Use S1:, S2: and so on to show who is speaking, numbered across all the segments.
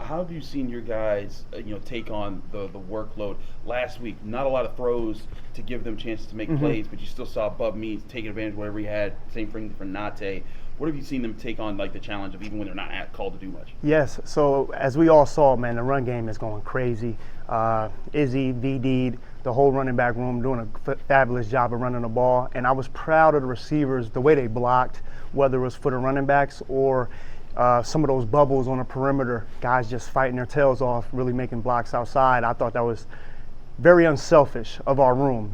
S1: How have you seen your guys, take on the workload? Last week, not a lot of throws to give them chances to make plays, but you still saw Bub Means taking advantage of whatever he had. Same thing for Nate. What have you seen them take on, like the challenge of even when they're not called to do much?
S2: Yes. So as we all saw, man, the run game is going crazy. Izzy, VD'd, the whole running back room doing a fabulous job of running the ball. And I was proud of the receivers, the way they blocked, whether it was for the running backs or some of those bubbles on the perimeter, guys just fighting their tails off, really making blocks outside. I thought that was very unselfish of our room,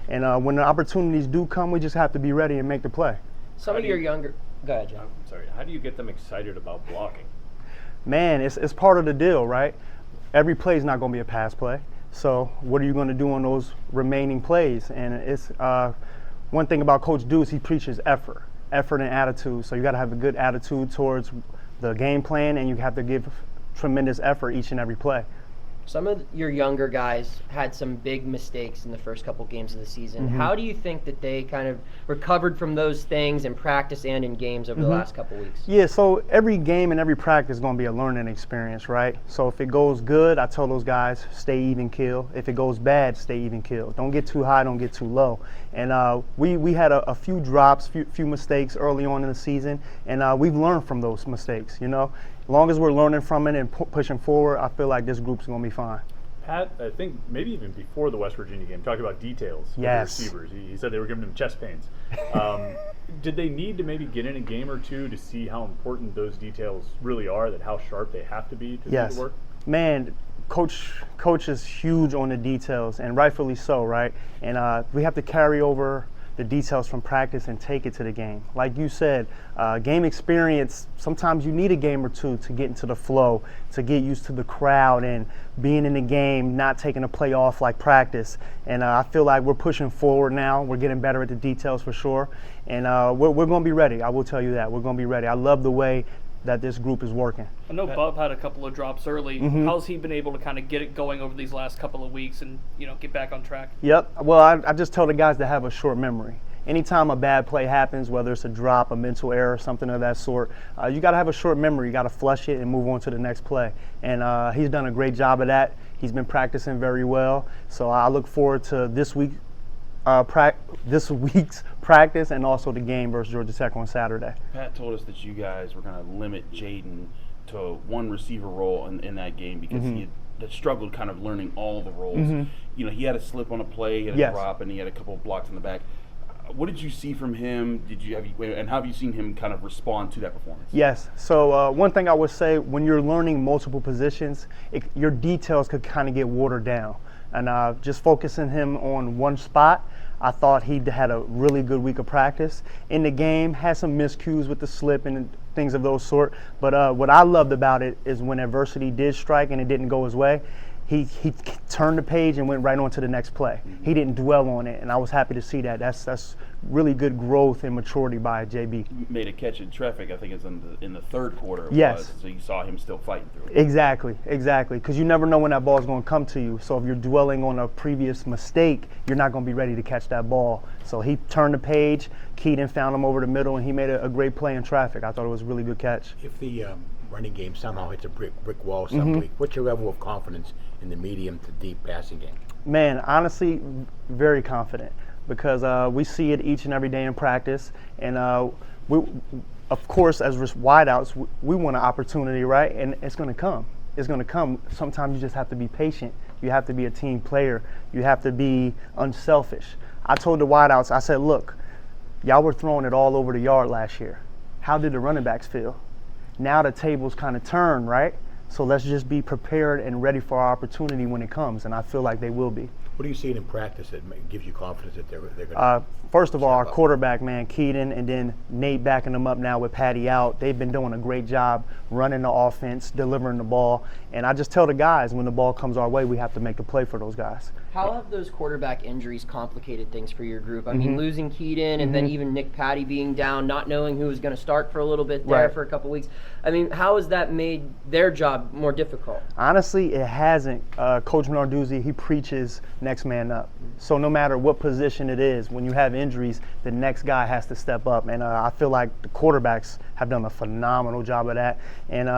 S2: And when the opportunities do come, we just have to be ready and make the play.
S3: Some of your younger – go ahead, John.
S4: I'm sorry. How do you get them excited about blocking?
S2: Man, it's part of the deal, right? Every play is not going to be a pass play. So what are you going to do on those remaining plays? And it's one thing about Coach Deuce, he preaches effort and attitude. So you got to have a good attitude towards the game plan, and you have to give tremendous effort each and every play.
S3: Some of your younger guys had some big mistakes in the first couple games of the season. How do you think that they kind of recovered from those things in practice and in games over the last couple weeks?
S2: Yeah, so every game and every practice is going to be a learning experience, right? So if it goes good, I tell those guys, stay even keel. If it goes bad, stay even keel. Don't get too high, don't get too low. And we had a few drops, few mistakes early on in the season, and we've learned from those mistakes, As long as we're learning from it and pushing forward, I feel like this group's going to be fine.
S4: Pat, I think maybe even before the West Virginia game, talked about details of the
S2: Yes.
S4: receivers. He said they were giving them chest pains. Did they need to maybe get in a game or two to see how important those details really are, that how sharp they have to be to do the work?
S2: Man, coach is huge on the details, and rightfully so, right? And we have to carry over the details from practice and take it to the game. Like you said, game experience, sometimes you need a game or two to get into the flow, to get used to the crowd and being in the game, not taking a play off like practice. And I feel like we're pushing forward now. We're getting better at the details for sure. And we're going to be ready. I will tell you that. We're going to be ready. I love the way that this group is working.
S5: I know Bub had a couple of drops early. How's he been able to kind of get it going over these last couple of weeks and, get back on track?
S2: Yep. Well, I just tell the guys to have a short memory. Anytime a bad play happens, whether it's a drop, a mental error, something of that sort, you got to have a short memory. You got to flush it and move on to the next play. And he's done a great job of that. He's been practicing very well. So I look forward to this week's practice and also the game versus Georgia Tech on Saturday.
S1: Pat told us that you guys were going to limit Jaden to one receiver role in that game because he had struggled kind of learning all the roles. He had a slip on a play, he had a drop, and he had a couple of blocks in the back. What did you see from him? And how have you seen him kind of respond to that performance?
S2: Yes. So one thing I would say, when you're learning multiple positions, your details could kind of get watered down. And just focusing him on one spot, I thought he had a really good week of practice. In the game, had some miscues with the slip and things of those sort. But what I loved about it is when adversity did strike and it didn't go his way, he turned the page and went right on to the next play. He didn't dwell on it, and I was happy to see that. That's really good growth and maturity by JB.
S1: Made a catch in traffic, I think it's in the third quarter.
S2: Yes.
S1: So you saw him still fighting through it.
S2: Exactly, because you never know when that ball is going to come to you. So if you're dwelling on a previous mistake, you're not going to be ready to catch that ball. So he turned the page, Keaton found him over the middle, and he made a great play in traffic. I thought it was a really good catch.
S6: If the running game somehow hits a brick wall some week, what's your level of confidence in the medium to deep passing game?
S2: Man, honestly, very confident because we see it each and every day in practice. And we, of course, as wideouts, we want an opportunity, right? And it's going to come. It's going to come. Sometimes you just have to be patient. You have to be a team player. You have to be unselfish. I told the wideouts, I said, look, y'all were throwing it all over the yard last year. How did the running backs feel? Now the tables kind of turn, right? So let's just be prepared and ready for our opportunity when it comes, and I feel like they will be.
S6: What are you seeing in practice that gives you confidence that they're going to
S2: First of all, our quarterback, man, Keaton, and then Nate backing them up now with Patty out. They've been doing a great job running the offense, delivering the ball. And I just tell the guys, when the ball comes our way, we have to make the play for those guys.
S3: How have those quarterback injuries complicated things for your group? I mean, losing Keaton and then even Nick Patty being down, not knowing who was going to start for a little bit there for a couple weeks. I mean, how has that made their job more difficult?
S2: Honestly, it hasn't. Coach Narduzzi, he preaches next man up. So no matter what position it is, when you have injuries, the next guy has to step up. And I feel like the quarterbacks have done a phenomenal job of that. And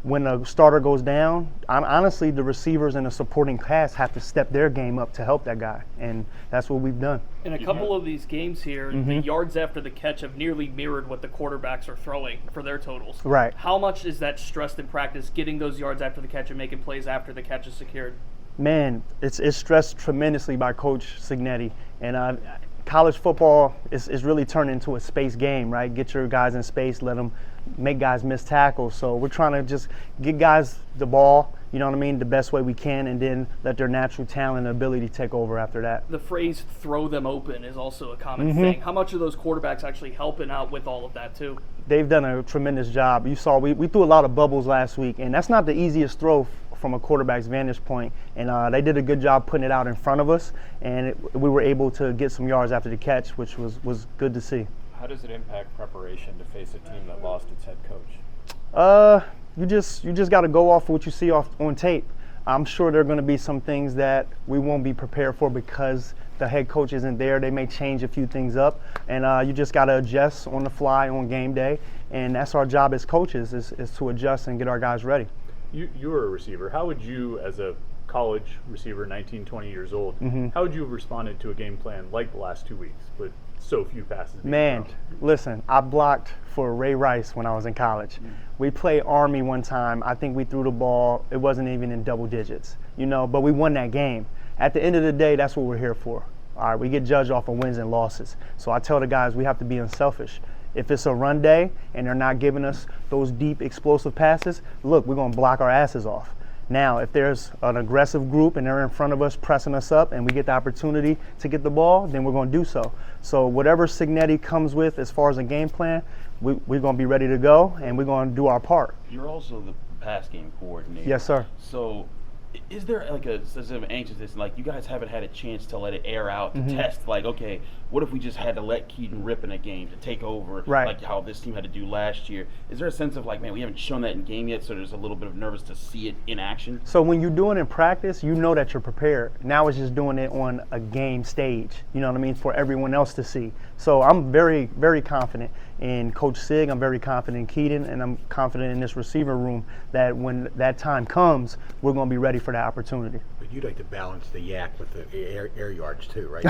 S2: when a starter goes down, honestly, the receivers and the supporting cast have to step their game up to help that guy, and that's what we've done.
S5: In a couple of these games here, the yards after the catch have nearly mirrored what the quarterbacks are throwing for their totals.
S2: Right.
S5: How much is that stressed in practice, getting those yards after the catch and making plays after the catch is secured?
S2: Man, it's stressed tremendously by Coach Signetti, and college football is really turned into a space game, right? Get your guys in space, let them make guys miss tackles. So we're trying to just get guys the ball, you know what I mean, the best way we can, and then let their natural talent and ability take over after that.
S5: The phrase "throw them open" is also a common thing. How much are those quarterbacks actually helping out with all of that too?
S2: They've done a tremendous job. You saw we threw a lot of bubbles last week, and that's not the easiest throw from a quarterback's vantage point, and they did a good job putting it out in front of us, and we were able to get some yards after the catch, which was good to see.
S7: How does it impact preparation to face a team that lost its head coach?
S2: You just got to go off what you see on tape. I'm sure there are going to be some things that we won't be prepared for because the head coach isn't there. They may change a few things up, and you just got to adjust on the fly on game day, and that's our job as coaches is to adjust and get our guys ready.
S4: You were a receiver. How would you, as a college receiver, 19, 20 years old, how would you have responded to a game plan like the last 2 weeks with so few passes being
S2: Man,
S4: thrown?
S2: listen, I blocked for Ray Rice when I was in college. We played Army one time. I think we threw the ball. It wasn't even in double digits, but we won that game. At the end of the day, that's what we're here for. All right, we get judged off of wins and losses. So I tell the guys we have to be unselfish. If it's a run day and they're not giving us those deep, explosive passes, look, we're going to block our asses off. Now, if there's an aggressive group and they're in front of us pressing us up and we get the opportunity to get the ball, then we're going to do so. So whatever Signetti comes with as far as a game plan, we're going to be ready to go, and we're going to do our part.
S1: You're also the pass game coordinator.
S2: Yes, sir.
S1: So is there like a sense of anxiousness, like you guys haven't had a chance to let it air out, to test, like, okay, what if we just had to let Keaton rip in a game to take over,
S2: Right.
S1: like how this team had to do last year? Is there a sense of like, man, we haven't shown that in game yet, so there's a little bit of nervous to see it in action?
S2: So when you're doing it in practice, you know that you're prepared. Now it's just doing it on a game stage, you know what I mean, for everyone else to see. So I'm very, very confident in Coach Sig. I'm very confident in Keaton, and I'm confident in this receiver room that when that time comes, we're going to be ready for that opportunity.
S6: But you'd like to balance the yak with the air yards too, right?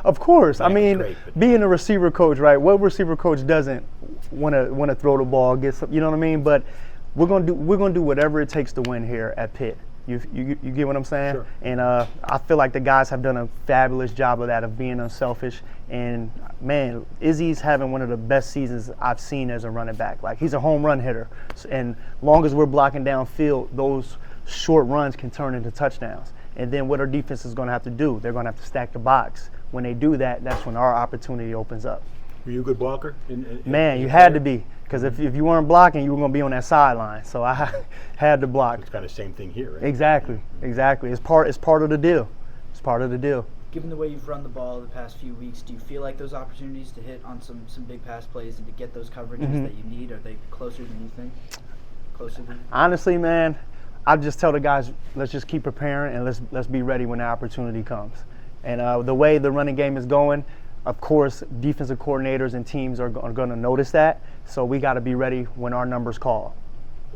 S2: Of course. I mean,
S6: great, but-
S2: being a receiver coach, right? What receiver coach doesn't want to throw the ball, get some, you know what I mean? But we're gonna do whatever it takes to win here at Pitt. You get what I'm saying?
S6: Sure.
S2: And I feel like the guys have done a fabulous job of that, of being unselfish. And man, Izzy's having one of the best seasons I've seen as a running back. Like, he's a home run hitter, and long as we're blocking downfield, those short runs can turn into touchdowns. And then what our defense is going to have to do, they're going to have to stack the box. When they do that, that's when our opportunity opens up.
S6: Were you a good blocker?
S2: Man, you had to be, because if you weren't blocking, you were going to be on that sideline. So I had to block.
S6: It's kind of the same thing here, right?
S2: Exactly. It's part of the deal. It's part of the deal.
S8: Given the way you've run the ball the past few weeks, do you feel like those opportunities to hit on some big pass plays and to get those coverages that you need, are they closer than you think? Closer than
S2: Honestly, man, I just tell the guys, let's just keep preparing and let's be ready when the opportunity comes. And the way the running game is going, of course, defensive coordinators and teams are going to notice that. So we got to be ready when our numbers call.